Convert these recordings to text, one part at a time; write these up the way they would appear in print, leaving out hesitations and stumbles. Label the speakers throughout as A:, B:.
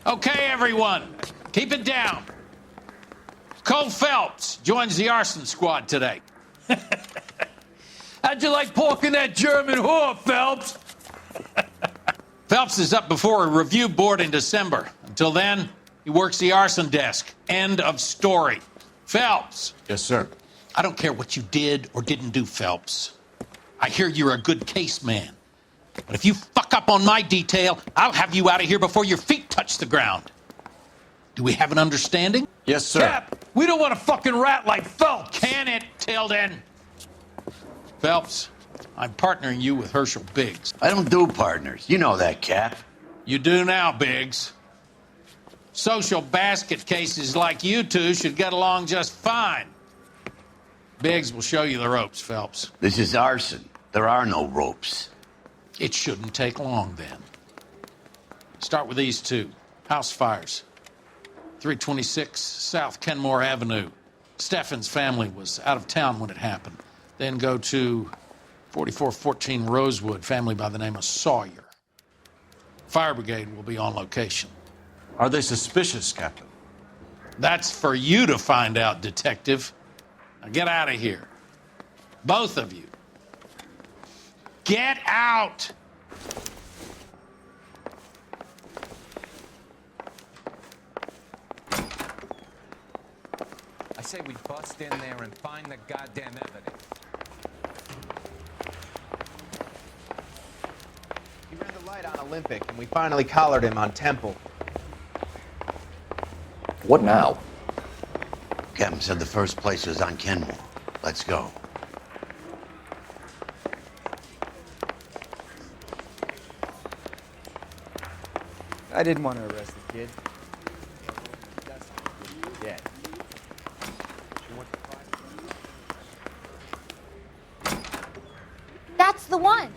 A: Okay, everyone, keep it down. Cole Phelps joins the arson squad today.
B: How'd you like porking that German whore, Phelps?
A: Phelps is up before a review board in December. Until then, he works the arson desk. End of story. Phelps.
C: Yes, sir.
A: I don't care what you did or didn't do, Phelps. I hear you're a good case man. But if you fuck up on my detail, I'll have you out of here before your feet touch the ground. Do we have an understanding?
C: Yes, sir.
B: Cap, we don't want a fucking rat like Phelps.
A: Can it, Tilden? Phelps, I'm partnering you with Herschel Biggs.
D: I don't do partners. You know that, Cap.
A: You do now, Biggs. Social basket cases like you two should get along just fine. Biggs will show you the ropes, Phelps.
D: This is arson. There are no ropes.
A: It shouldn't take long, then. Start with these two. House fires. 326 South Kenmore Avenue. Steffen's family was out of town when it happened. Then go to 4414 Rosewood, family by the name of Sawyer. Fire brigade will be on location.
C: Are they suspicious, Captain?
A: That's for you to find out, Detective. Now get out of here. Both of you. Get out!
E: I say we bust in there and find the goddamn evidence.
F: He ran the light on Olympic, and we finally collared him on Temple.
G: What now?
D: Captain said the first place was on Kenmore. Let's go.
F: I didn't want to arrest the kid. Yeah.
H: That's the one.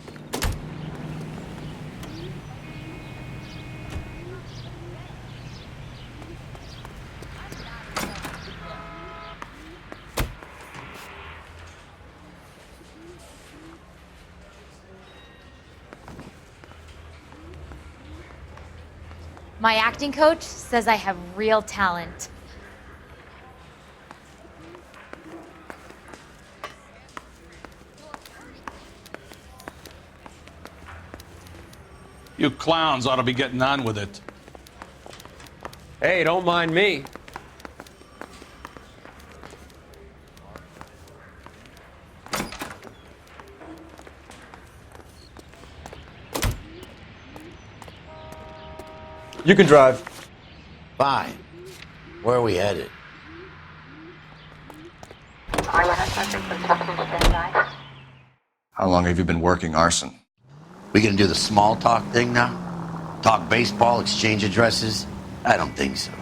H: My acting coach says I have real talent.
C: You clowns ought to be getting on with it.
B: Hey, don't mind me.
F: You can drive.
D: Fine. Where are we headed?
G: How long have you been working arson?
D: We gonna do the small talk thing now? Talk baseball, exchange addresses? I don't think so.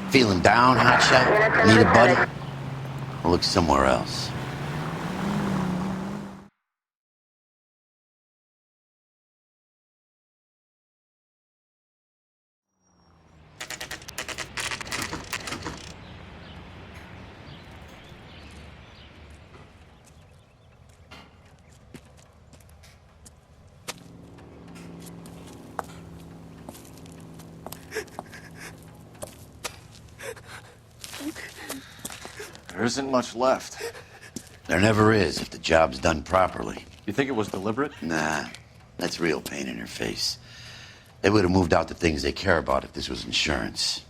D: Feeling down, hotshot? Need a buddy? I'll look somewhere else.
C: There isn't much left.
D: There never is if the job's done properly.
C: You think it was deliberate?
D: Nah, that's real pain in her face. They would have moved out the things they care about if this was insurance.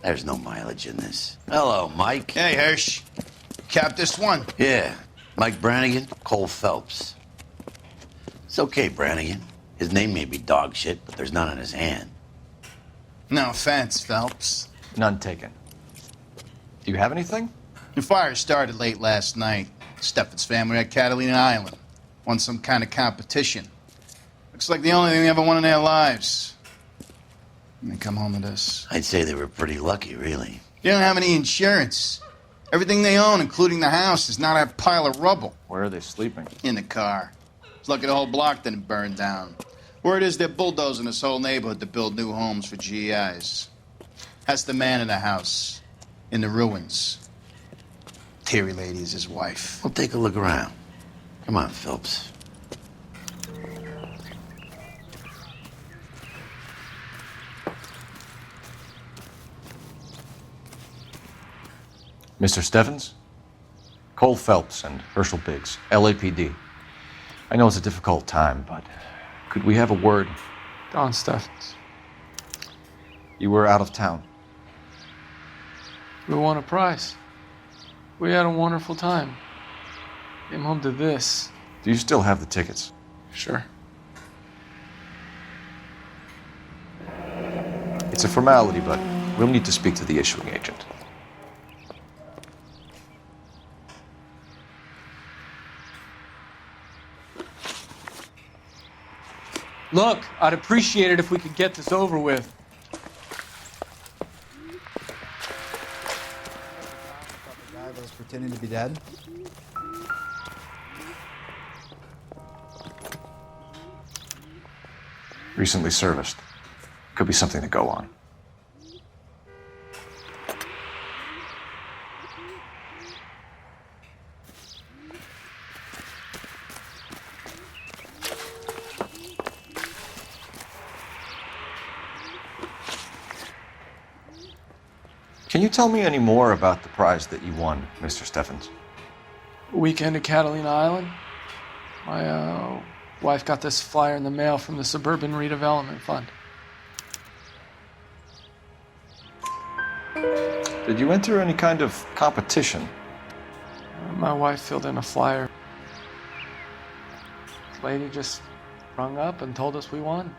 D: There's no mileage in this. Hello, Mike.
I: Hey, Hirsch. Cap this one.
D: Yeah, Mike Brannigan, Cole Phelps. It's okay, Brannigan. His name may be dog shit, but there's none on his hand.
I: No offense, Phelps.
C: None taken. Do you have anything?
I: The fire started late last night. Steffen's family at Catalina Island. Won some kind of competition. Looks like the only thing they ever won in their lives. And they come home to this.
D: I'd say they were pretty lucky, really.
I: They don't have any insurance. Everything they own, including the house, is not a pile of rubble.
C: Where are they sleeping?
I: In the car. It's lucky the whole block didn't burn down. Word is they're bulldozing this whole neighborhood to build new homes for GIs. That's the man in the house. In the ruins. Terry Lady is his wife.
D: We'll take a look around. Come on, Phelps.
C: Mr. Stevens? Cole Phelps and Herschel Biggs, LAPD. I know it's a difficult time, but could we have a word?
J: Don Steffens.
C: You were out of town.
J: We won a prize. We had a wonderful time. Came home to this.
C: Do you still have the tickets?
J: Sure.
C: It's a formality, but we'll need to speak to the issuing agent.
J: Look, I'd appreciate it if we could get this over with.
F: The guy was pretending to be dead.
C: Recently serviced. Could be something to go on. Can you tell me any more about the prize that you won, Mr. Steffens?
J: Weekend at Catalina Island. My wife got this flyer in the mail from the Suburban Redevelopment Fund.
C: Did you enter any kind of competition?
J: My wife filled in a flyer. This lady just rung up and told us we won.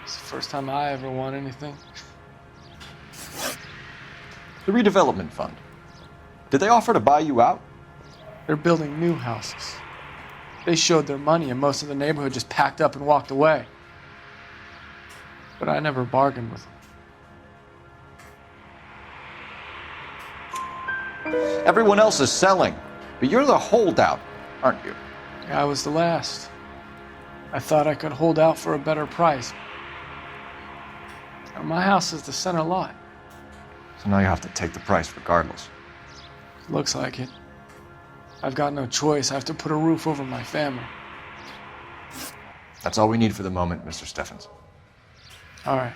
J: It's the first time I ever won anything.
C: The redevelopment fund. Did they offer to buy you out?
J: They're building new houses. They showed their money and most of the neighborhood just packed up and walked away. But I never bargained with them.
C: Everyone else is selling, but you're the holdout, aren't you?
J: I was the last. I thought I could hold out for a better price. My house is the center lot.
C: So now you have to take the price regardless.
J: Looks like it. I've got no choice. I have to put a roof over my family.
C: That's all we need for the moment, Mr. Steffens.
J: All right.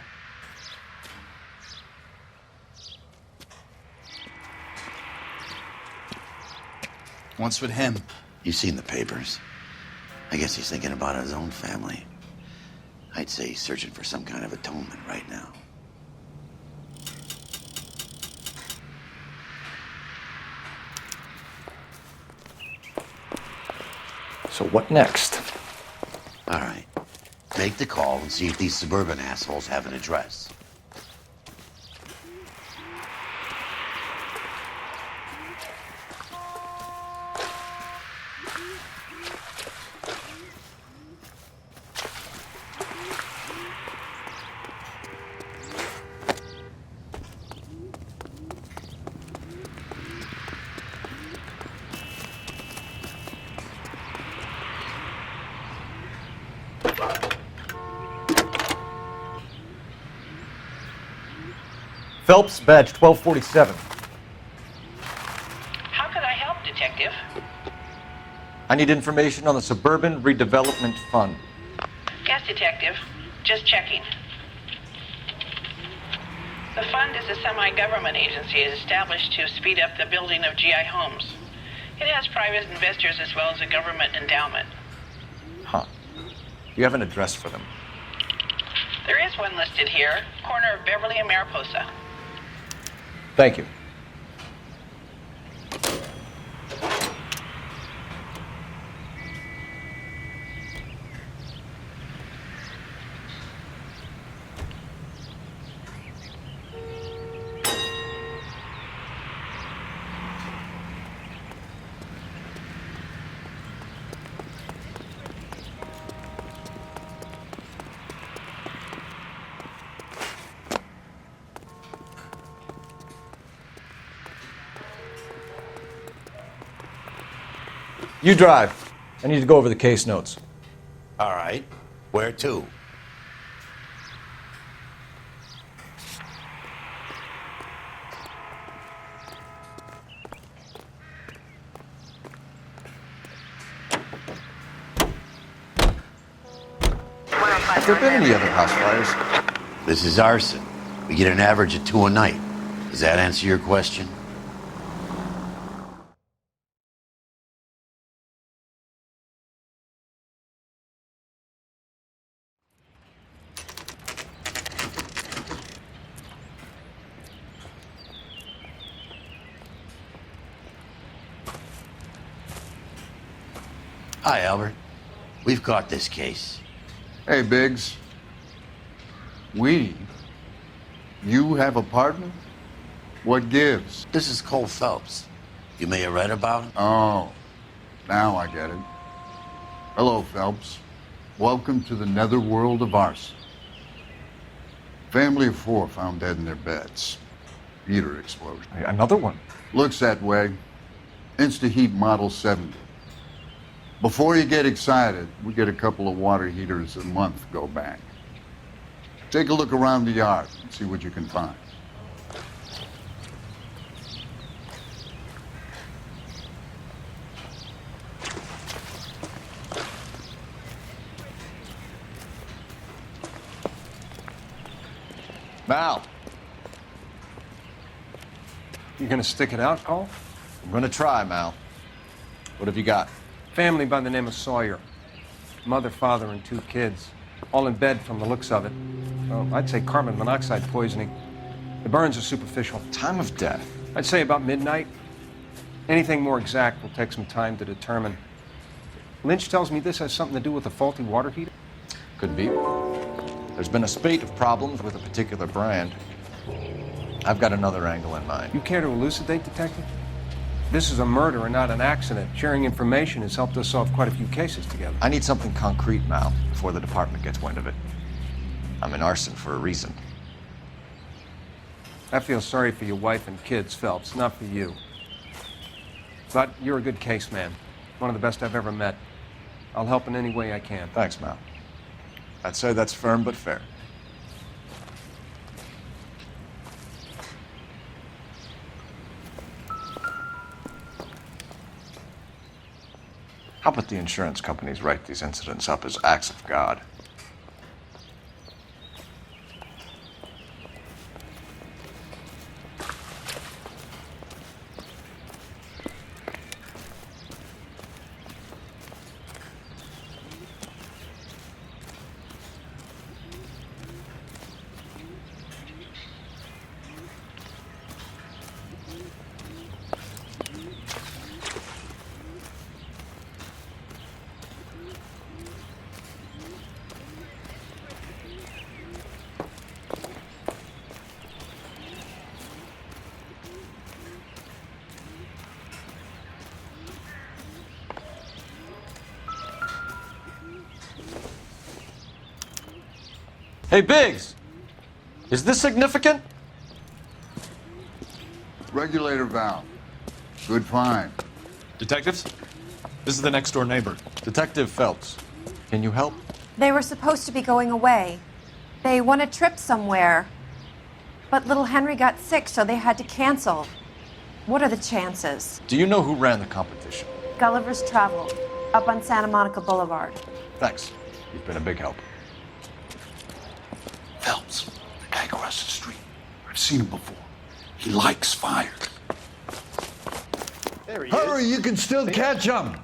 I: What's with him?
D: You've seen the papers. I guess he's thinking about his own family. I'd say he's searching for some kind of atonement right now.
C: So what next?
D: All right. Make the call and see if these suburban assholes have an address.
C: Phelps, badge 1247.
K: How could I help, Detective?
C: I need information on the Suburban Redevelopment Fund.
K: Yes, Detective. Just checking. The fund is a semi-government agency established to speed up the building of GI homes. It has private investors as well as a government endowment.
C: Huh. You have an address for them?
K: There is one listed here, corner of Beverly and Mariposa.
C: Thank you. You drive. I need to go over the case notes.
D: All right. Where to?
C: Have there been any other house fires?
D: This is arson. We get an average of 2 a night. Does that answer your question? Hi, Albert. We've caught this case.
L: Hey, Biggs. You have a partner? What gives?
D: This is Cole Phelps. You may have read about him.
L: Oh, now I get it. Hello, Phelps. Welcome to the netherworld of arson. Family of 4 found dead in their beds. Heater explosion.
C: Another one.
L: Looks that way. Insta-heat Model 70. Before you get excited, we get a couple of water heaters a month go back. Take a look around the yard and see what you can find.
C: Mal,
B: You gonna stick it out, Cole?
C: I'm gonna try, Mal. What have you got?
B: Family by the name of Sawyer. Mother, father, and 2 kids. All in bed from the looks of it. Well, I'd say carbon monoxide poisoning. The burns are superficial.
C: Time of death?
B: I'd say about midnight. Anything more exact will take some time to determine. Lynch tells me this has something to do with a faulty water heater.
C: Could be. There's been a spate of problems with a particular brand. I've got another angle in mind.
B: You care to elucidate, Detective? This is a murder and not an accident. Sharing information has helped us solve quite a few cases together.
C: I need something concrete, Mal, before the department gets wind of it. I'm in arson for a reason.
B: I feel sorry for your wife and kids, Phelps, not for you. But you're a good case man. One of the best I've ever met. I'll help in any way I can.
C: Thanks, Mal. I'd say that's firm but fair. How about the insurance companies write these incidents up as acts of God? Hey, Biggs! Is this significant?
L: Regulator valve. Good find.
A: Detectives, this is the next door neighbor.
C: Detective Phelps, can you help?
M: They were supposed to be going away. They won a trip somewhere. But little Henry got sick, so they had to cancel. What are the chances?
C: Do you know who ran the competition?
M: Gulliver's Travel, up on Santa Monica Boulevard.
C: Thanks. You've been a big help.
L: Phelps, the guy across the street. I've seen him before. He likes fire.
I: There he
L: Hurry, you can still catch him.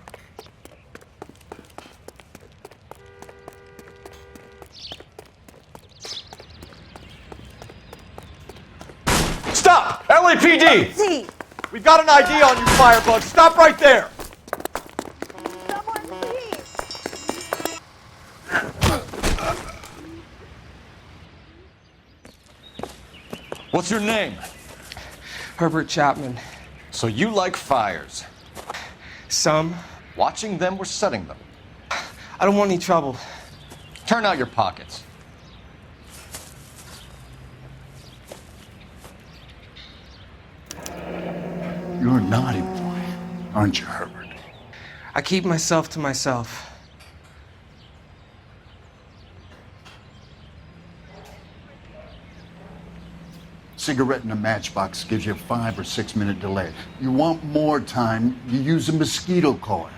C: Stop! LAPD!
M: See!
C: We've got an ID on you, firebug. Stop right there!
M: Someone please!
C: What's your name?
J: Herbert Chapman.
C: So you like fires.
J: Some.
C: Watching them or setting them?
J: I don't want any trouble.
C: Turn out your pockets.
L: You're a naughty boy, aren't you, Herbert?
J: I keep myself to myself.
L: Cigarette in a matchbox gives you a 5 or 6 minute delay. You want more time, you use a mosquito coil.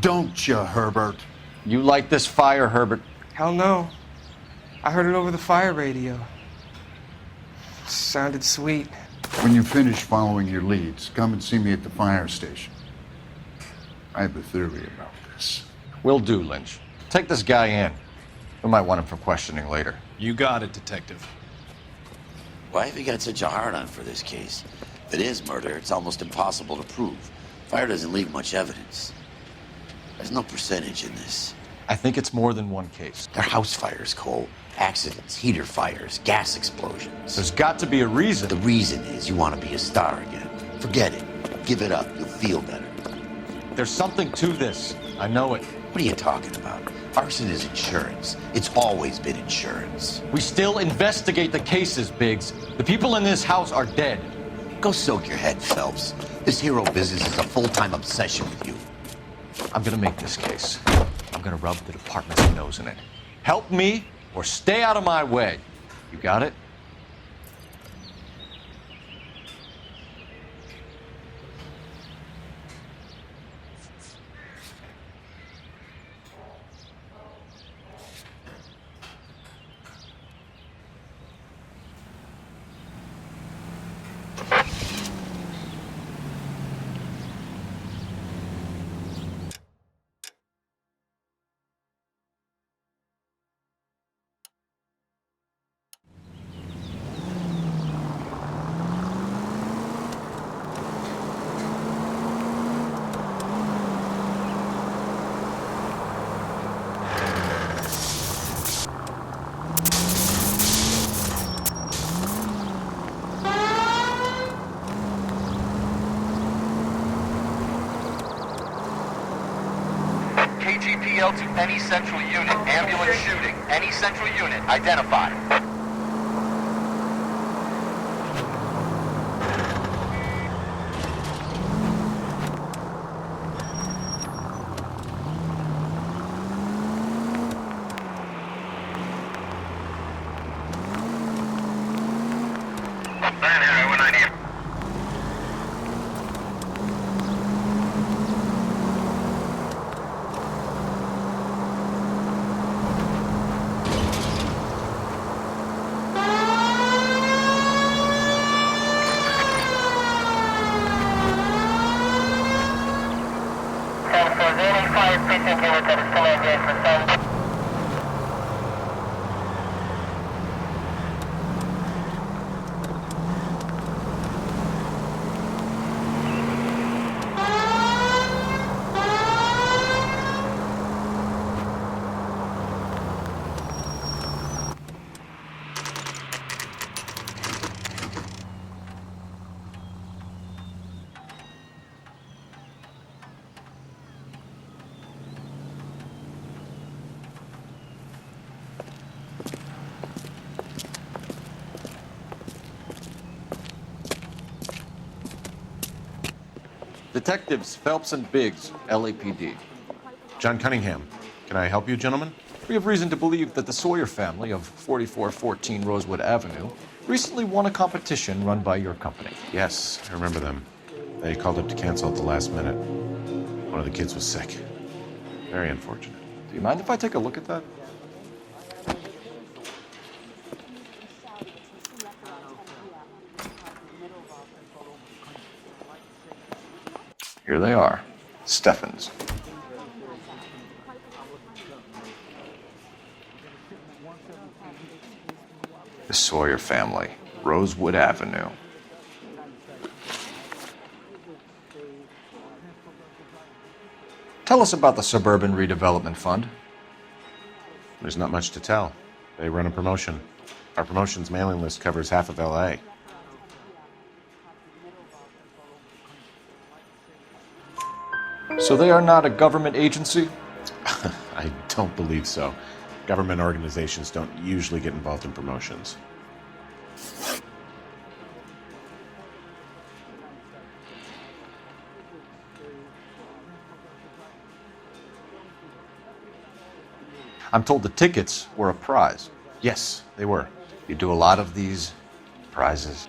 L: Don't you, Herbert?
C: You like this fire, Herbert?
J: Hell no. I heard it over the fire radio. Sounded sweet.
L: When you finish following your leads, come and see me at the fire station. I have a theory about this.
C: Will do, Lynch. Take this guy in. We might want him for questioning later.
A: You got it, Detective.
D: Why have you got such a hard-on for this case? If it is murder, it's almost impossible to prove. Fire doesn't leave much evidence. There's no percentage in this.
C: I think it's more than one case.
D: They're house fires, Cole. Accidents, heater fires, gas explosions.
C: There's got to be a reason.
D: The reason is you want to be a star again. Forget it. Give it up. You'll feel better.
C: There's something to this. I know it.
D: What are you talking about? Arson is insurance. It's always been insurance.
C: We still investigate the cases, Biggs. The people in this house are dead.
D: Go soak your head, Phelps. This hero business is a full-time obsession with you.
C: I'm gonna make this case. I'm gonna rub the department's nose in it. Help me or stay out of my way. You got it?
N: KGPL to any central unit. Ambulance shooting. Any central unit. Identify.
C: Detectives Phelps and Biggs, LAPD.
O: John Cunningham. Can I help you, gentlemen?
C: We have reason to believe that the Sawyer family of 4414 Rosewood Avenue recently won a competition run by your company.
O: Yes, I remember them. They called up to cancel at the last minute. One of the kids was sick. Very unfortunate.
C: Do you mind if I take a look at that? Here they are. Steffens. The Sawyer family, Rosewood Avenue. Tell us about the Suburban Redevelopment Fund.
O: There's not much to tell. They run a promotion. Our promotion's mailing list covers half of LA.
C: So they are not a government agency?
O: I don't believe so. Government organizations don't usually get involved in promotions.
C: I'm told the tickets were a prize.
O: Yes, they were.
C: You do a lot of these prizes?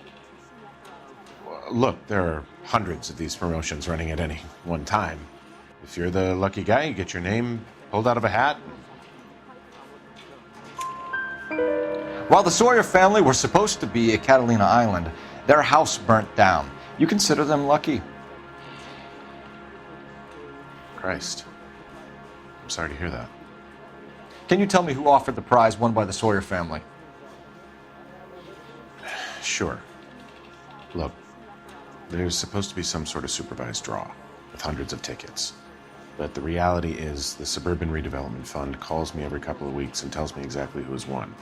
O: Look, there are hundreds of these promotions running at any one time. If you're the lucky guy, you get your name pulled out of a hat.
C: While the Sawyer family were supposed to be at Catalina Island, Their house burnt down. You consider them lucky?
O: Christ. I'm sorry to hear that.
C: Can you tell me who offered the prize won by the Sawyer family?
O: Sure. Look, there's supposed to be some sort of supervised draw with hundreds of tickets. But the reality is the Suburban Redevelopment Fund calls me every couple of weeks and tells me exactly who has won.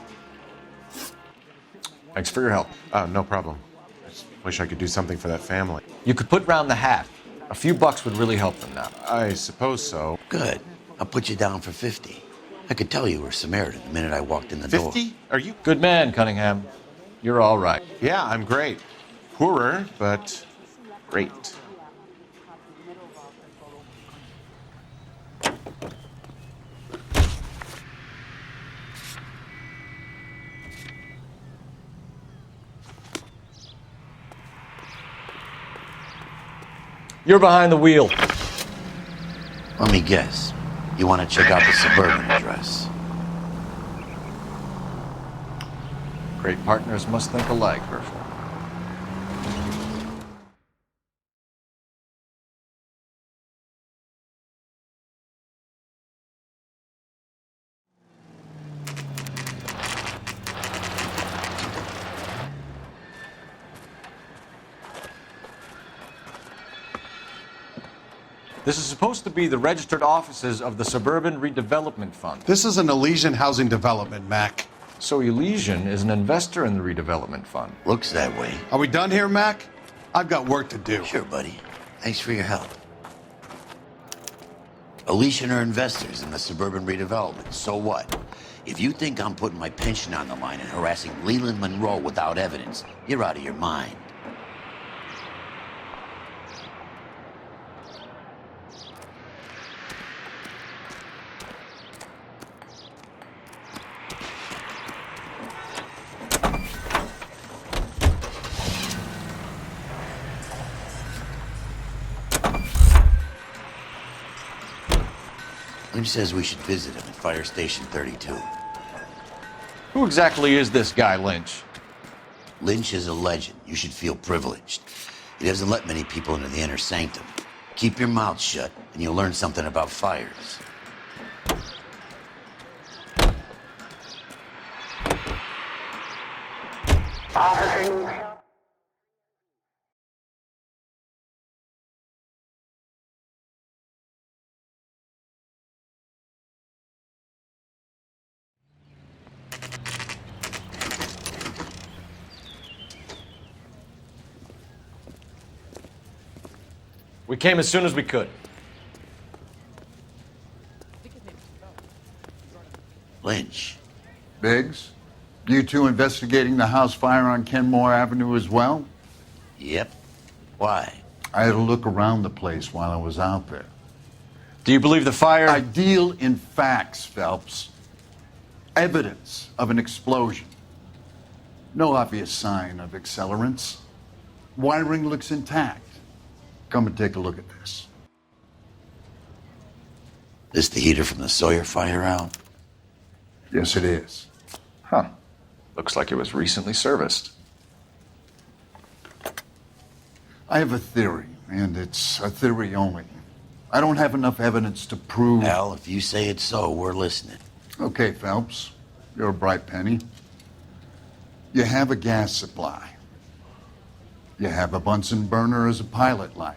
C: Thanks for your help.
O: No problem. I just wish I could do something for that family.
C: You could put round the hat. A few bucks would really help them now.
O: I suppose so.
D: Good. I'll put you down for 50. I could tell you were Samaritan the minute I walked in the door.
O: 50? Are you?
C: Good man, Cunningham. You're all right.
O: Yeah, I'm great. Poorer, but great.
C: You're behind the wheel.
D: Let me guess. You want to check out the Suburban address?
C: Great partners must think alike, Herschel. This is supposed to be the registered offices of the Suburban Redevelopment Fund.
P: This is an Elysian housing development, Mac.
C: So Elysian is an investor in the redevelopment fund.
D: Looks that way.
P: Are we done here, Mac? I've got work to do.
D: Sure, buddy. Thanks for your help. Elysian are investors in the Suburban Redevelopment. So what? If you think I'm putting my pension on the line and harassing Leland Monroe without evidence, you're out of your mind. Lynch says we should visit him at Fire Station 32.
C: Who exactly is this guy, Lynch?
D: Lynch is a legend. You should feel privileged. He doesn't let many people into the inner sanctum. Keep your mouth shut, and you'll learn something about fires.
C: We came as soon as we could.
D: Lynch.
L: Biggs, you two investigating the house fire on Kenmore Avenue as well?
D: Yep. Why?
L: I had a look around the place while I was out there.
C: Do you believe the fire?
L: I deal in facts, Phelps. Evidence of an explosion. No obvious sign of accelerants. Wiring looks intact. Come and take a look at this.
D: This the heater from the Sawyer fire out?
L: Yes, it is.
C: Huh. Looks like it was recently serviced.
L: I have a theory, and it's a theory only. I don't have enough evidence to prove...
D: Al, if you say it's so, we're listening.
L: Okay, Phelps. You're a bright penny. You have a gas supply. You have a Bunsen burner as a pilot light.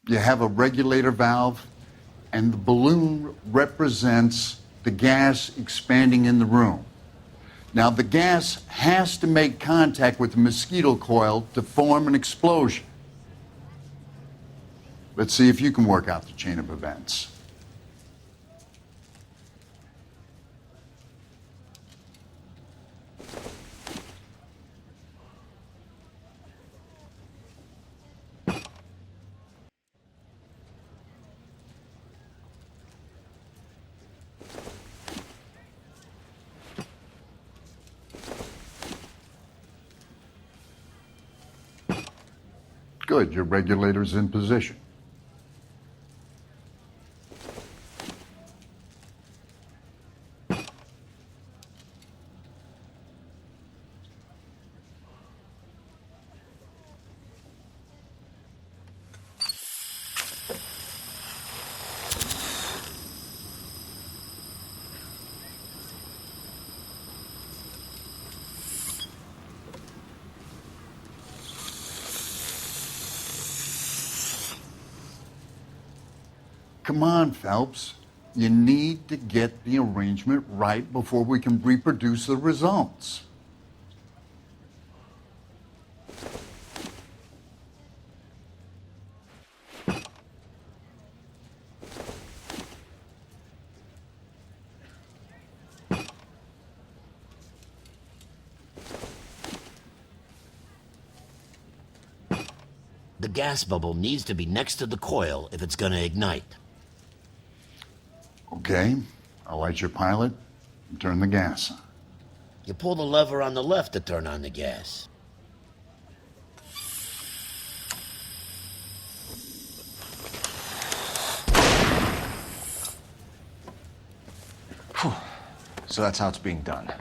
L: You have a regulator valve, and the balloon represents the gas expanding in the room. Now, the gas has to make contact with the mosquito coil to form an explosion. Let's see if you can work out the chain of events. Good, your regulator's in position. Come on, Phelps. You need to get the arrangement right before we can reproduce the results.
D: The gas bubble needs to be next to the coil if it's going to ignite.
L: Okay, I'll light your pilot and turn the gas on.
D: You pull the lever on the left to turn on the gas.
C: Whew. So that's how it's being done.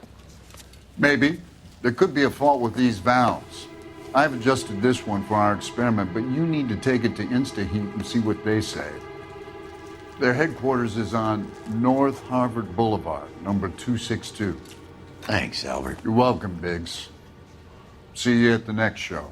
L: Maybe. There could be a fault with these valves. I've adjusted this one for our experiment, but you need to take it to InstaHeat and see what they say. Their headquarters is on North Harvard Boulevard, number 262.
D: Thanks, Albert.
L: You're welcome, Biggs. See you at the next show.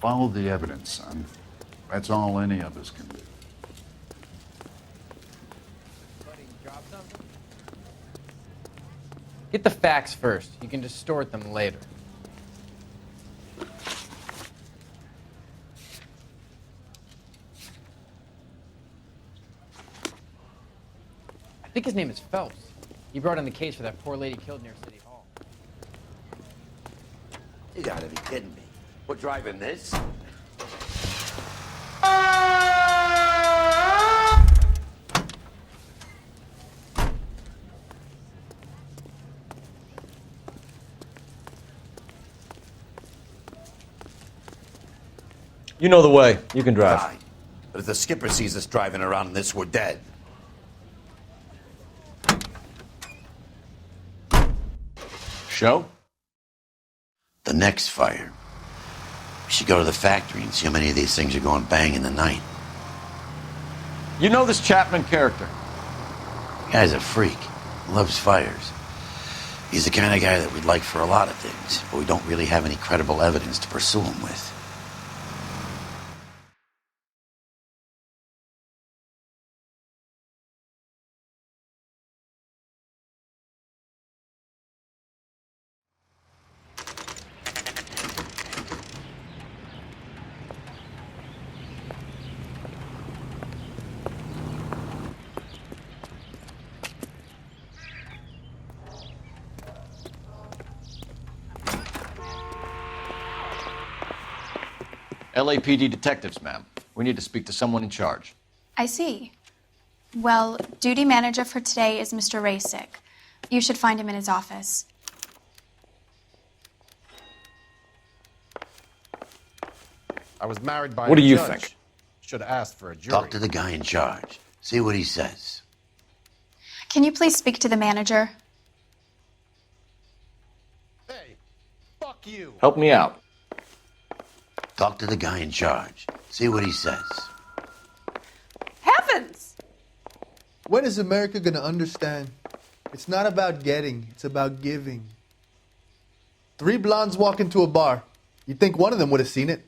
L: Follow the evidence, son. That's all any of us can do.
F: Get the facts first. You can distort them later. I think his name is Phelps. He brought in the case for that poor lady killed near City Hall.
D: You gotta be kidding me. We're driving this?
C: You know the way. You can drive.
D: Fine. But if the skipper sees us driving around in this, we're dead.
C: Show?
D: The next fire. We should go to the factory and see how many of these things are going bang in the night.
C: You know this Chapman character?
D: The guy's a freak. Loves fires. He's the kind of guy that we'd like for a lot of things, but we don't really have any credible evidence to pursue him with.
C: LAPD detectives, ma'am. We need to speak to someone in charge.
Q: I see. Well, duty manager for today is Mr. Rasick. You should find him in his office.
O: I was married by
C: What
O: a
C: do you
O: judge.
C: think?
O: Should have asked for a jury.
D: Talk to the guy in charge. See what he says.
Q: Can you please speak to the manager?
O: Hey, fuck you.
C: Help me out.
D: Talk to the guy in charge. See what he says.
R: Heavens! When is America going to understand? It's not about getting, it's about giving. 3 blondes walk into a bar. You'd think one of them would have seen it.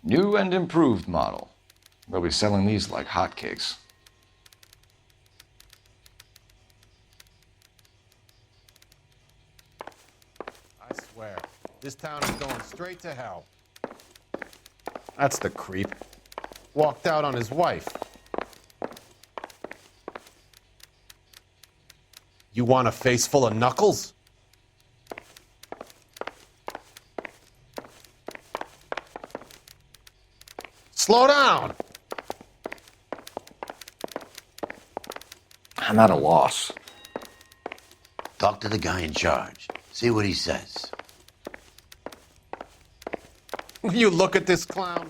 C: New and improved model. They'll be selling these like hotcakes.
O: I swear, this town is going straight to hell. That's the creep. Walked out on his wife. You want a face full of knuckles? Slow down!
C: I'm at a loss.
D: Talk to the guy in charge. See what he says.
O: You look at this clown.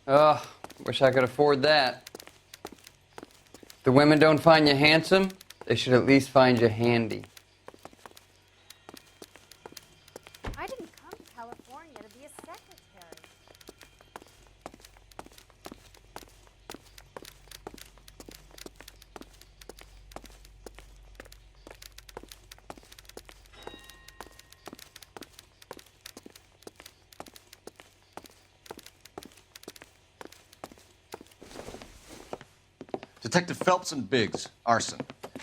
S: Wish I could afford that. If the women don't find you handsome, they should at least find you handy.
H: I didn't come to California to be a secretary.
C: Detective Phelps and Biggs, arson.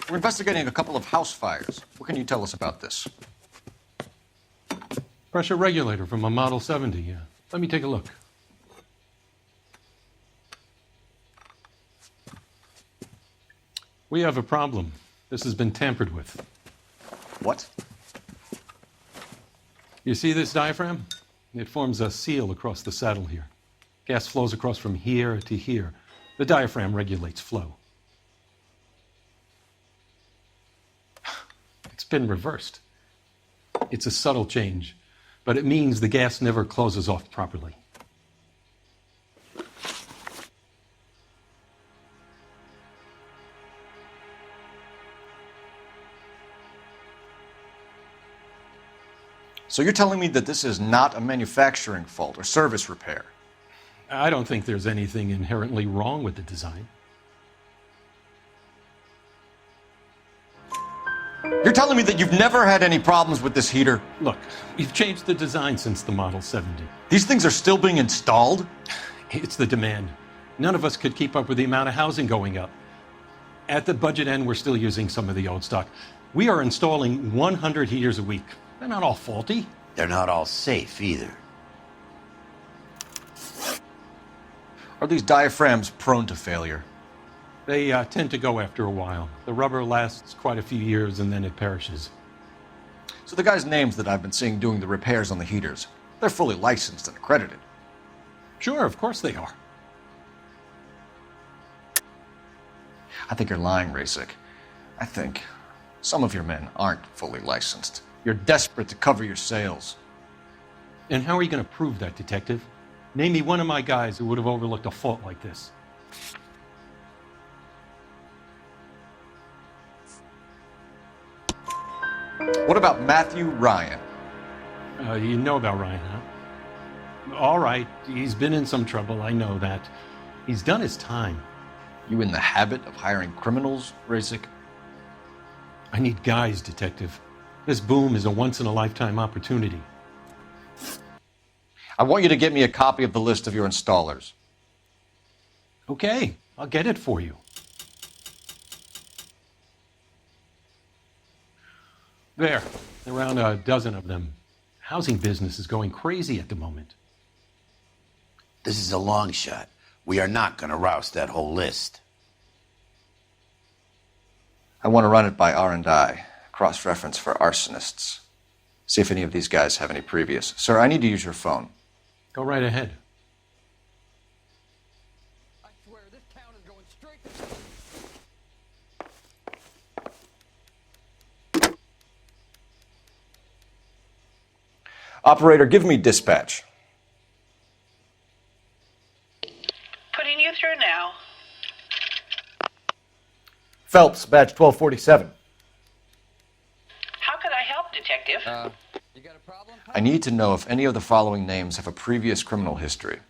C: We're investigating a couple of house fires. What can you tell us about this?
T: Pressure regulator from a Model 70. Let me take a look. We have a problem. This has been tampered with.
C: What?
T: You see this diaphragm? It forms a seal across the saddle here. Gas flows across from here to here. The diaphragm regulates flow. It's been reversed. It's a subtle change, but it means the gas never closes off properly.
C: So you're telling me that this is not a manufacturing fault or service repair?
T: I don't think there's anything inherently wrong with the design.
C: You're telling me that you've never had any problems with this heater?
T: Look, we've changed the design since the Model 70.
C: These things are still being installed?
T: It's the demand. None of us could keep up with the amount of housing going up. At the budget end, we're still using some of the old stock. We are installing 100 heaters a week. They're not all faulty.
D: They're not all safe either.
C: Are these diaphragms prone to failure?
T: They tend to go after a while. The rubber lasts quite a few years and then it perishes.
C: So the guys' names that I've been seeing doing the repairs on the heaters, they're fully licensed and accredited.
T: Sure, of course they are.
C: I think you're lying, Rasik. I think some of your men aren't fully licensed. You're desperate to cover your sales.
T: And how are you going to prove that, Detective? Name me one of my guys who would have overlooked a fault like this.
C: What about Matthew Ryan?
T: You know about Ryan, huh? All right, he's been in some trouble, I know that. He's done his time.
C: You in the habit of hiring criminals, Rasik?
T: I need guys, Detective. This boom is a once-in-a-lifetime opportunity.
C: I want you to get me a copy of the list of your installers.
T: Okay, I'll get it for you. There, around a dozen of them. Housing business is going crazy at the moment.
D: This is a long shot. We are not going to roust that whole list.
C: I want to run it by R&I, cross-reference for arsonists. See if any of these guys have any previous. Sir, I need to use your phone.
T: Go right ahead.
S: I swear, this town is going straight to...
C: Operator, give me dispatch.
K: Putting you through now.
C: Phelps, badge 1247.
K: How could I help, Detective?
S: You got a problem?
C: I need to know if any of the following names have a previous criminal history.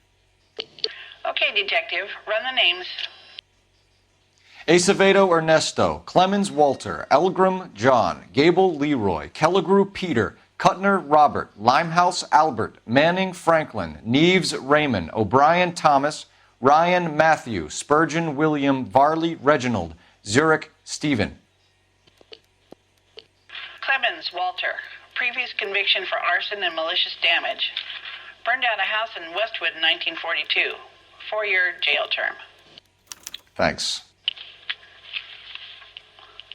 K: Okay, Detective. Run the names.
C: Acevedo Ernesto, Clemens Walter, Elgram John, Gable Leroy, Kelligrew Peter, Kuttner Robert, Limehouse Albert, Manning Franklin, Neves Raymond, O'Brien Thomas, Ryan Matthew, Spurgeon William, Varley Reginald, Zurich Stephen.
K: Clemens Walter. Previous conviction for arson and malicious damage. Burned down a house in Westwood in 1942. 4-year jail term.
C: Thanks.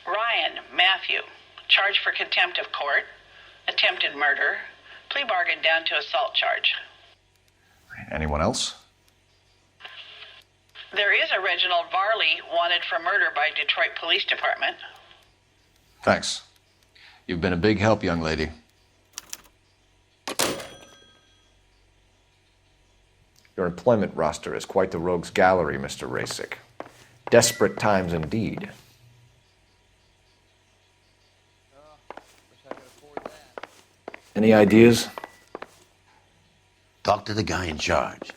K: Ryan Matthew. Charged for contempt of court. Attempted murder. Plea bargain down to assault charge.
C: Anyone else?
K: There is a Reginald Varley wanted for murder by Detroit Police Department.
C: Thanks. You've been a big help, young lady. Your employment roster is quite the rogues gallery, Mr. Rasick. Desperate times indeed. Any ideas?
D: Talk to the guy in charge.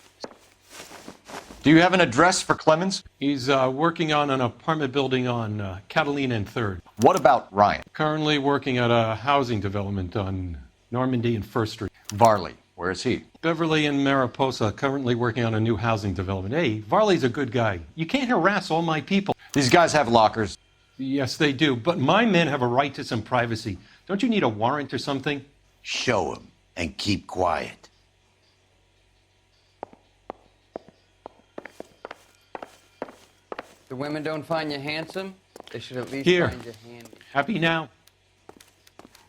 C: Do you have an address for Clemens?
T: He's working on an apartment building on Catalina and 3rd.
C: What about Ryan?
T: Currently working at a housing development on Normandy and 1st Street.
C: Varley, where is he?
T: Beverly and Mariposa, currently working on a new housing development. Hey, Varley's a good guy. You can't harass all my people.
C: These guys have lockers.
T: Yes, they do, but my men have a right to some privacy. Don't you need a warrant or something?
D: Show him and keep quiet.
S: The women don't find you handsome? They should at least
T: Here.
S: find you handy.
T: Happy now?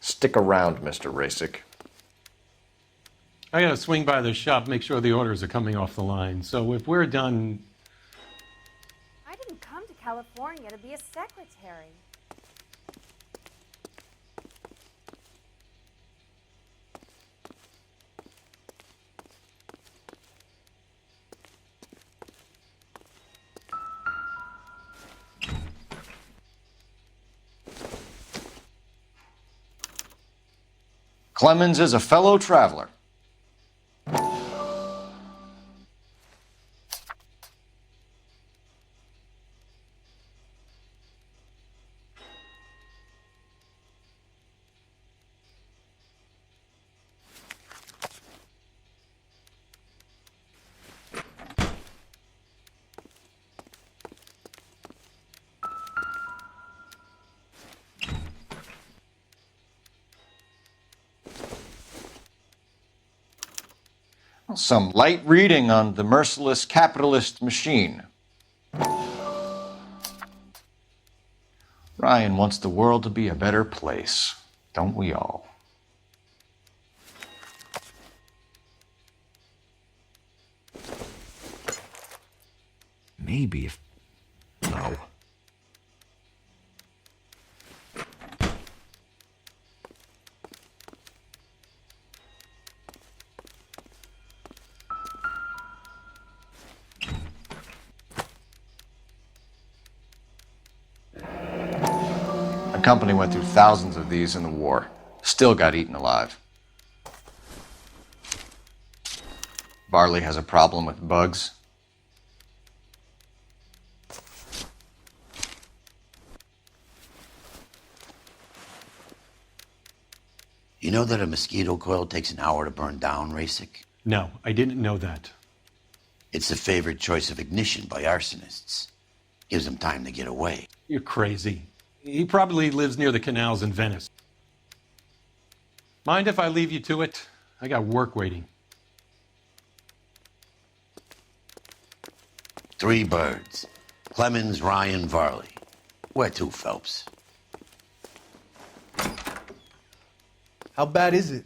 C: Stick around, Mr. Rasick.
T: I gotta swing by the shop, make sure the orders are coming off the line. So if we're done...
U: I didn't come to California to be a secretary.
C: Clemens is a fellow traveler. Some light reading on the merciless capitalist machine. Ryan wants the world to be a better place, don't we all? Maybe if... No. The company went through thousands of these in the war. Still got eaten alive. Varley has a problem with bugs.
D: You know that a mosquito coil takes an hour to burn down, Rasick?
T: No, I didn't know that.
D: It's the favorite choice of ignition by arsonists. Gives them time to get away.
T: You're crazy. He probably lives near the canals in Venice. Mind if I leave you to it? I got work waiting.
D: 3 birds. Clemens, Ryan, Varley. Where to, Phelps?
R: How bad is it?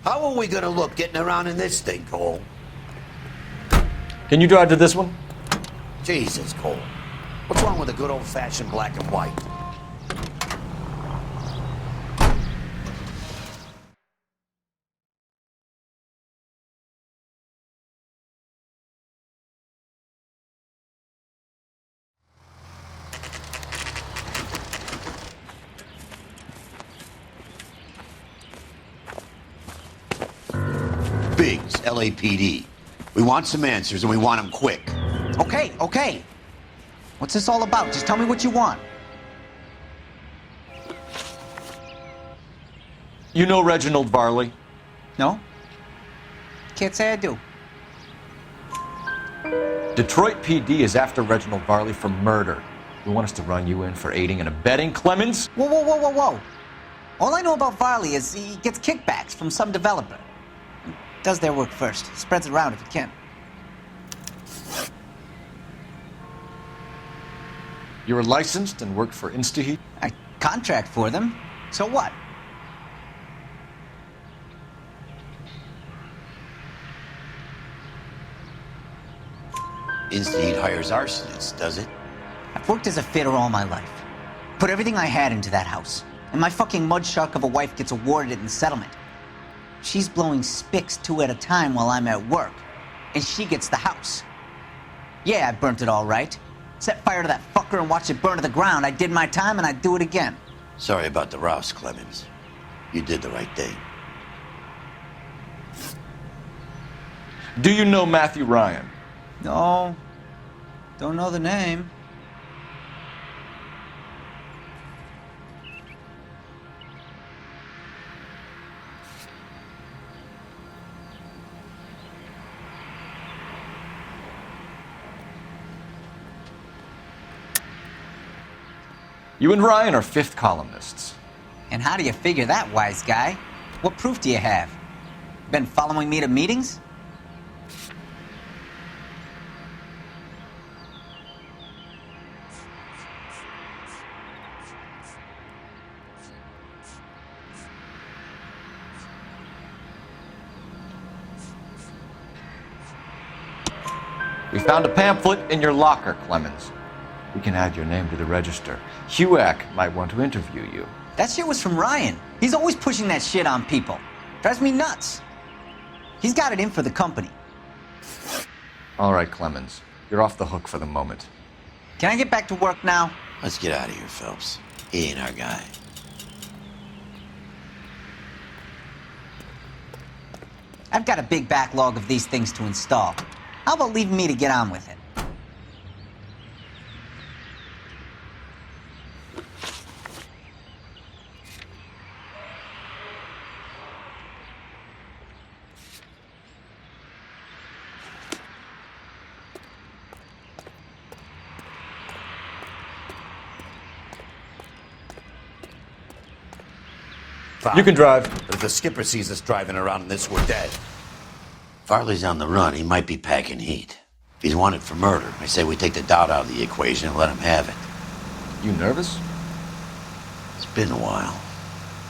D: How are we gonna look getting around in this thing, Cole?
C: Can you drive to this one?
D: Jesus, Cole. What's wrong with a good old-fashioned black and white? Biggs, LAPD. We want some answers, and we want them quick. Okay.
E: What's this all about? Just tell me what you want.
C: You know Reginald Varley?
E: No? Can't say I do.
C: Detroit PD is after Reginald Varley for murder. You want us to run you in for aiding and abetting Clemens?
E: Whoa, whoa, whoa, whoa, whoa. All I know about Varley is he gets kickbacks from some developer. He does their work first. Spreads it around if he can.
C: You were licensed and worked for InstaHeat?
E: I contract for them. So what?
D: InstaHeat hires arsonists, does it?
E: I've worked as a fitter all my life. Put everything I had into that house. And my fucking mud shark of a wife gets awarded it in settlement. She's blowing spics 2 at a time while I'm at work. And she gets the house. Yeah, I burnt it all right. Set fire to that fucker and watched it burn to the ground. I did my time and I'd do it again.
D: Sorry about the rouse, Clemens. You did the right thing.
C: Do you know Matthew Ryan?
E: No. Don't know the name.
C: You and Ryan are fifth columnists.
E: And how do you figure that, wise guy? What proof do you have? Been following me to meetings?
C: We found a pamphlet in your locker, Clemens. We can add your name to the register. HUAC might want to interview you.
E: That shit was from Ryan. He's always pushing that shit on people. Drives me nuts. He's got it in for the company.
C: All right, Clemens. You're off the hook for the moment.
E: Can I get back to work now?
D: Let's get out of here, Phelps. He ain't our guy.
E: I've got a big backlog of these things to install. How about leaving me to get on with it?
C: You can drive.
D: But if the skipper sees us driving around in this, we're dead. Farley's on the run. He might be packing heat. If he's wanted for murder, I say we take the doubt out of the equation and let him have it.
C: You nervous?
D: It's been a while.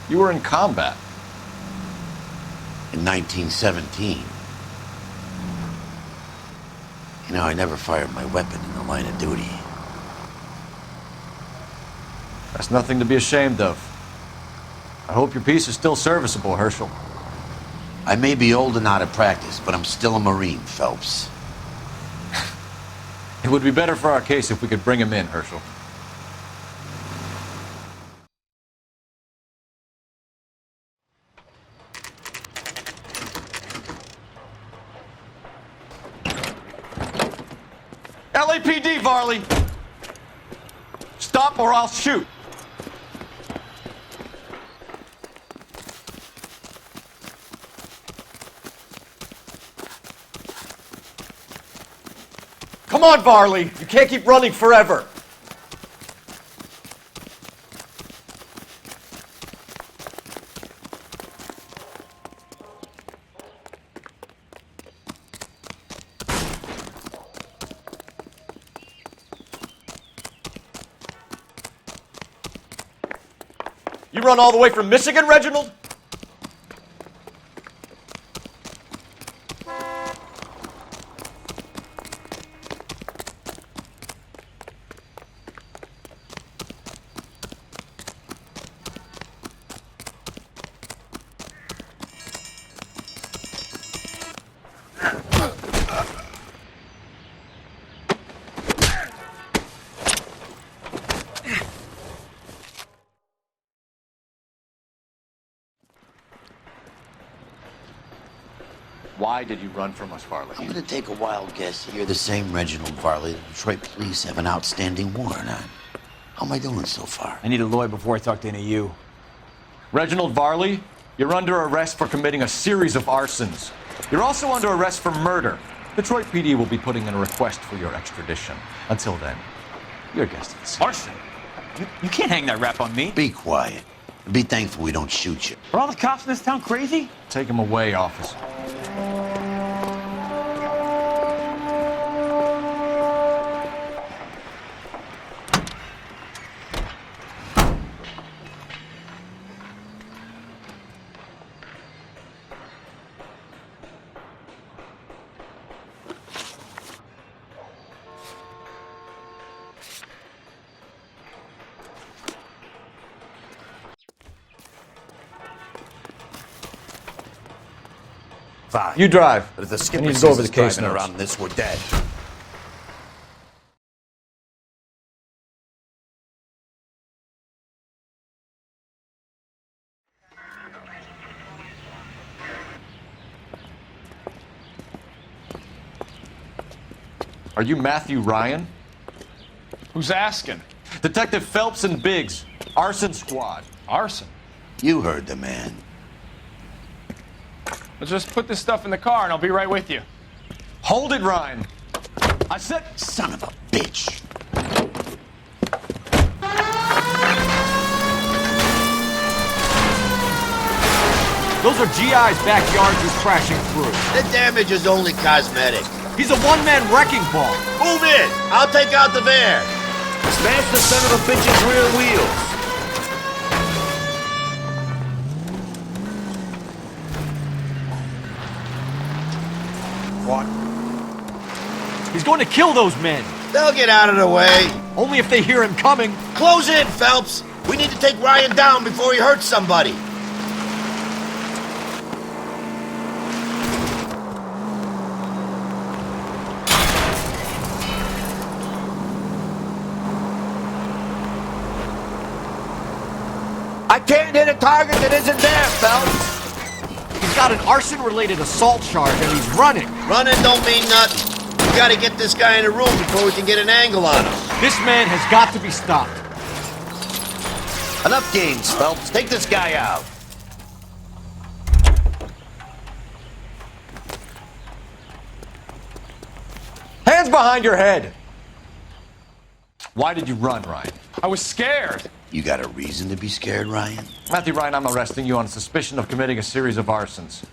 C: You were in combat.
D: In 1917. You know, I never fired my weapon in the line of duty.
C: That's nothing to be ashamed of. I hope your piece is still serviceable, Herschel.
D: I may be old and out of practice, but I'm still a Marine, Phelps.
C: It would be better for our case if we could bring him in, Herschel. LAPD, Varley! Stop or I'll shoot! Come on, Varley! You can't keep running forever! You run all the way from Michigan, Reginald? Why did you run from us, Farley?
D: I'm gonna take a wild guess. You're the same Reginald Varley the Detroit police have an outstanding warrant on. How am I doing so far?
G: I need a lawyer before I talk to any of you.
C: Reginald Varley, you're under arrest for committing a series of arsons. You're also under arrest for murder. Detroit PD will be putting in a request for your extradition. Until then, your guest is
G: Arson? You can't hang that rap on me.
D: Be quiet. And be thankful we don't shoot you.
G: Are all the cops in this town crazy?
C: Take him away, officer.
D: Fine.
C: You drive.
D: But if the
C: I
D: skipper
C: need to go over
D: sees
C: the
D: us
C: case
D: driving
C: notes.
D: around this, we're dead.
C: Are you Matthew Ryan?
J: Who's asking?
C: Detective Phelps and Biggs, arson squad.
J: Arson?
D: You heard the man.
J: Let's just put this stuff in the car and I'll be right with you.
C: Hold it, Ryan. I said...
D: Son of a bitch.
G: Those are GI's backyards he's crashing through.
D: The damage is only cosmetic.
G: He's a one-man wrecking ball.
D: Move in! I'll take out the van. Smash the son of a bitch's rear wheels.
G: What? He's going to kill those men.
D: They'll get out of the way.
G: Only if they hear him coming.
D: Close in, Phelps. We need to take Ryan down before he hurts somebody. I can't hit a target that isn't there, Phelps.
G: He's got an arson-related assault charge and he's running.
D: Running don't mean nothing. We gotta get this guy in a room before we can get an angle on him.
G: This man has got to be stopped.
D: Enough games, Phelps. Take this guy out.
C: Hands behind your head! Why did you run, Ryan?
J: I was scared.
D: You got a reason to be scared, Ryan?
C: Matthew Ryan, I'm arresting you on suspicion of committing a series of arsons.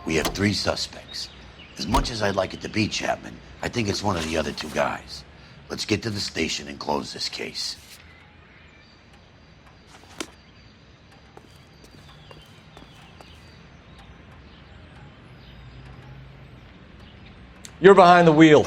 D: We have 3 suspects. As much as I'd like it to be Chapman, I think it's one of the other 2 guys. Let's get to the station and close this case.
C: You're behind the wheel.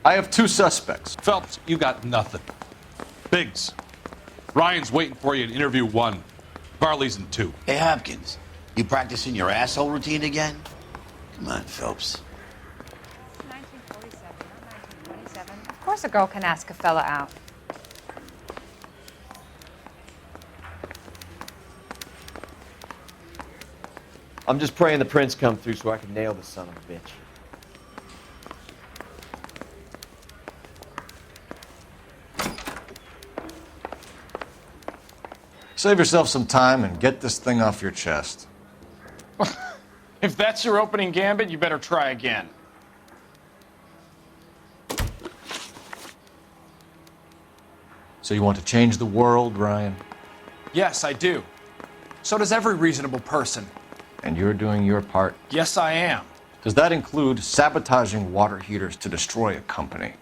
C: I have 2 suspects.
V: Phelps, you got nothing. Biggs, Ryan's waiting for you in interview 1. Varley's in 2.
D: Hey, Hopkins, you practicing your asshole routine again? Come on, Phelps.
U: 1947, not 1927. Of course a girl can ask a fella out.
G: I'm just praying the prince come through so I can nail this son of a bitch.
C: Save yourself some time and get this thing off your chest.
J: If that's your opening gambit, you better try again.
C: So you want to change the world, Ryan?
J: Yes, I do. So does every reasonable person.
C: And you're doing your part?
J: Yes, I am.
C: Does that include sabotaging water heaters to destroy a company?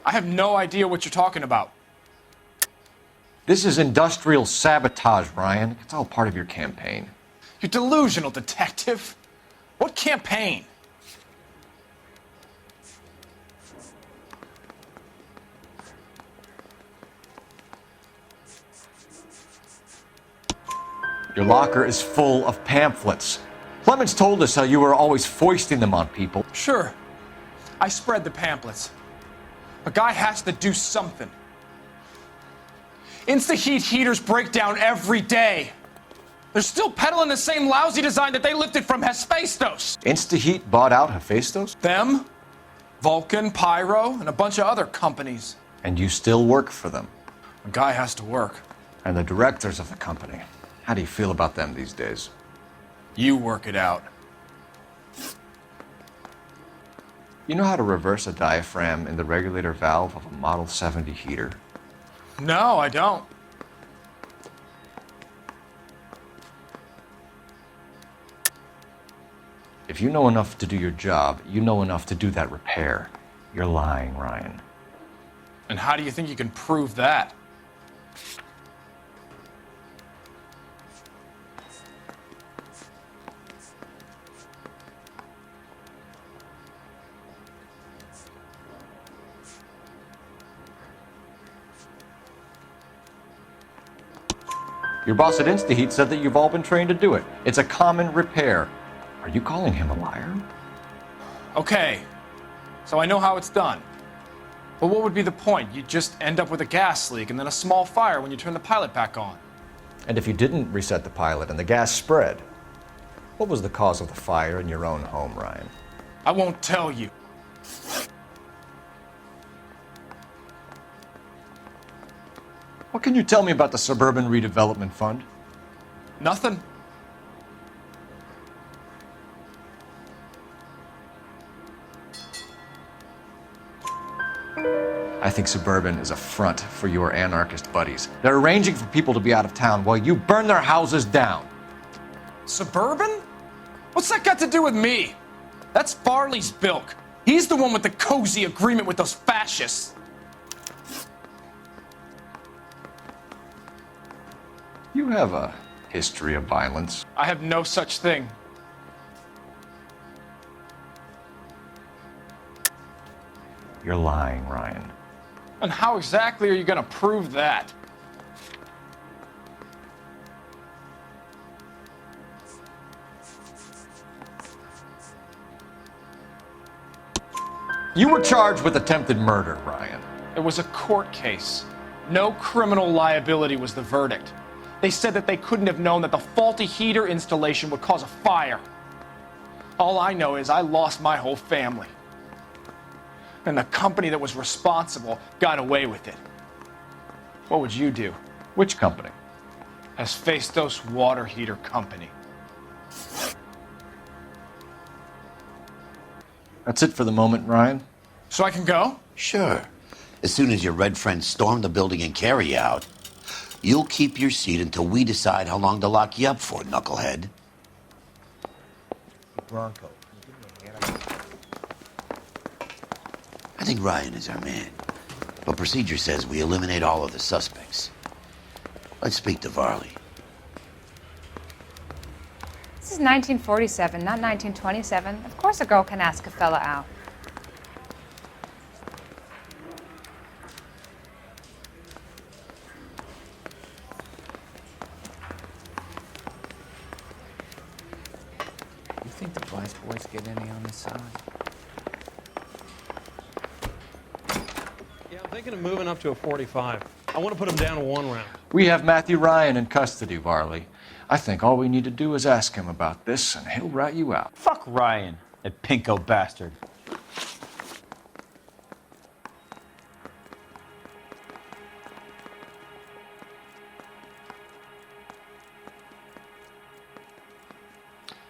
J: I have no idea what you're talking about.
C: This is industrial sabotage, Ryan. It's all part of your campaign.
J: You're delusional, detective. What campaign?
C: Your locker is full of pamphlets. Clemens told us how you were always foisting them on people.
J: Sure. I spread the pamphlets. A guy has to do something. Insta-heat heaters break down every day. They're still peddling the same lousy design that they lifted from Hephaestus.
C: Insta-heat bought out Hephaestus?
J: Them, Vulcan, Pyro, and a bunch of other companies.
C: And you still work for them?
J: A guy has to work.
C: And the directors of the company. How do you feel about them these days?
J: You work it out.
C: You know how to reverse a diaphragm in the regulator valve of a Model 70 heater?
J: No, I don't.
C: If you know enough to do your job, you know enough to do that repair. You're lying, Ryan.
J: And how do you think you can prove that?
C: Your boss at InstaHeat said that you've all been trained to do it. It's a common repair. Are you calling him a liar?
J: Okay, so I know how it's done. But what would be the point? You'd just end up with a gas leak and then a small fire when you turn the pilot back on.
C: And if you didn't reset the pilot and the gas spread, what was the cause of the fire in your own home, Ryan?
J: I won't tell you.
C: What can you tell me about the Suburban Redevelopment Fund?
J: Nothing.
C: I think Suburban is a front for your anarchist buddies. They're arranging for people to be out of town while you burn their houses down.
J: Suburban? What's that got to do with me? That's Farley's bilk. He's the one with the cozy agreement with those fascists.
C: You have a history of violence.
J: I have no such thing.
C: You're lying, Ryan.
J: And how exactly are you going to prove that?
C: You were charged with attempted murder, Ryan.
J: It was a court case. No criminal liability was the verdict. They said that they couldn't have known that the faulty heater installation would cause a fire. All I know is I lost my whole family. And the company that was responsible got away with it. What would you do?
C: Which company?
J: Hephaestus Water Heater Company.
C: That's it for the moment, Ryan.
J: So I can go?
D: Sure. As soon as your red friends storm the building and carry you out, you'll keep your seat until we decide how long to lock you up for, knucklehead.
B: Bronco.
D: I think Ryan is our man. But procedure says we eliminate all of the suspects. Let's speak to Varley.
U: This is 1947, not 1927. Of course a girl can ask a fella out.
B: You think the Vice boys get any on this side?
T: Yeah, I'm thinking of moving up to a 45. I want to put him down to 1 round.
C: We have Matthew Ryan in custody, Varley. I think all we need to do is ask him about this, and he'll rat you out.
B: Fuck Ryan, that pinko bastard.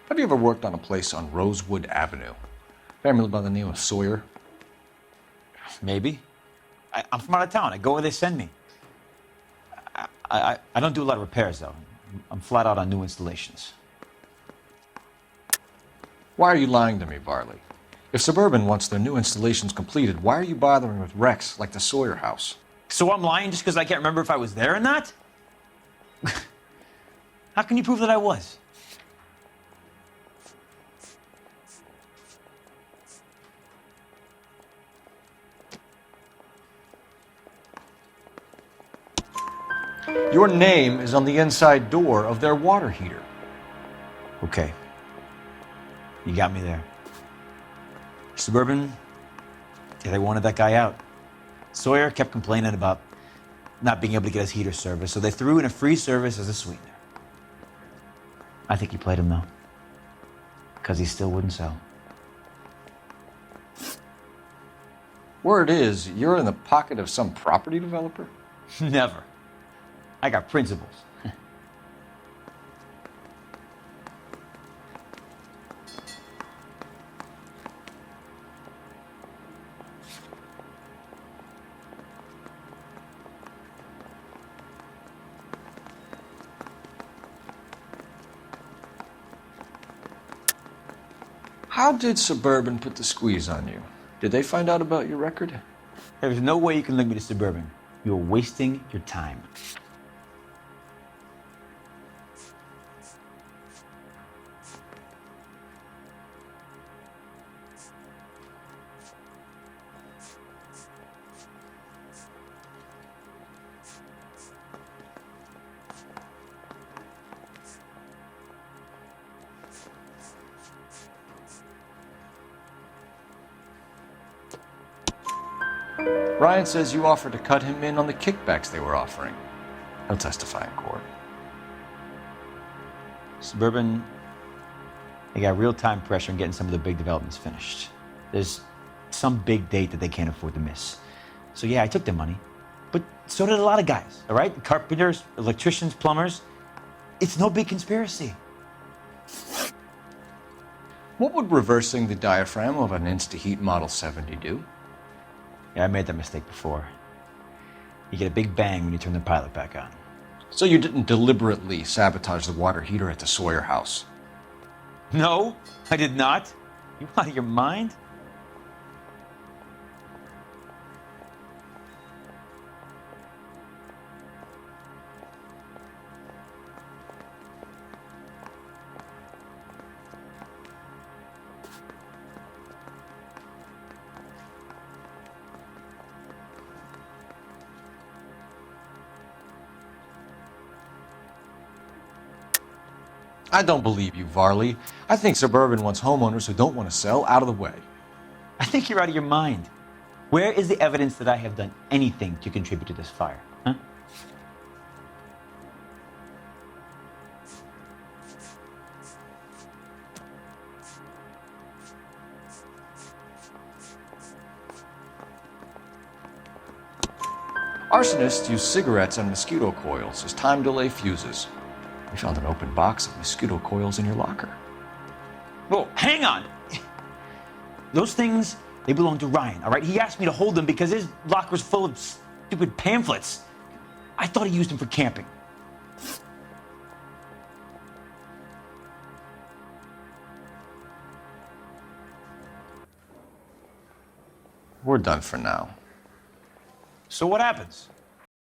C: Have you ever worked on a place on Rosewood Avenue? Family by the name of Sawyer?
B: Maybe. I'm from out of town. I go where they send me. I don't do a lot of repairs, though. I'm flat out on new installations.
C: Why are you lying to me, Varley? If Suburban wants their new installations completed, why are you bothering with wrecks like the Sawyer house?
B: So I'm lying just because I can't remember if I was there or not? How can you prove that I was?
C: Your name is on the inside door of their water heater.
B: Okay. You got me there. Suburban, yeah, they wanted that guy out. Sawyer kept complaining about not being able to get his heater service, so they threw in a free service as a sweetener. I think he played him, though, because he still wouldn't sell.
C: Word is, you're in the pocket of some property developer?
B: Never. I got principles.
C: How did Suburban put the squeeze on you? Did they find out about your record?
B: There's no way you can link me to Suburban. You're wasting your time.
C: Ryan says you offered to cut him in on the kickbacks they were offering. He'll testify in court.
B: Suburban, they got real time pressure on getting some of the big developments finished. There's some big date that they can't afford to miss. So yeah, I took their money, but so did a lot of guys, all right? Carpenters, electricians, plumbers. It's no big conspiracy.
C: What would reversing the diaphragm of an Insta-Heat Model 70 do?
B: Yeah, I made that mistake before. You get a big bang when you turn the pilot back on.
C: So you didn't deliberately sabotage the water heater at the Sawyer house?
B: No, I did not. You out of your mind?
C: I don't believe you, Varley. I think Suburban wants homeowners who don't want to sell out of the way.
B: I think you're out of your mind. Where is the evidence that I have done anything to contribute to this fire? Huh?
C: Arsonists use cigarettes and mosquito coils as time delay fuses. We found an open box of mosquito coils in your locker.
B: Whoa, hang on! Those things, they belong to Ryan, all right? He asked me to hold them because his locker's full of stupid pamphlets. I thought he used them for camping.
C: We're done for now.
B: So what happens?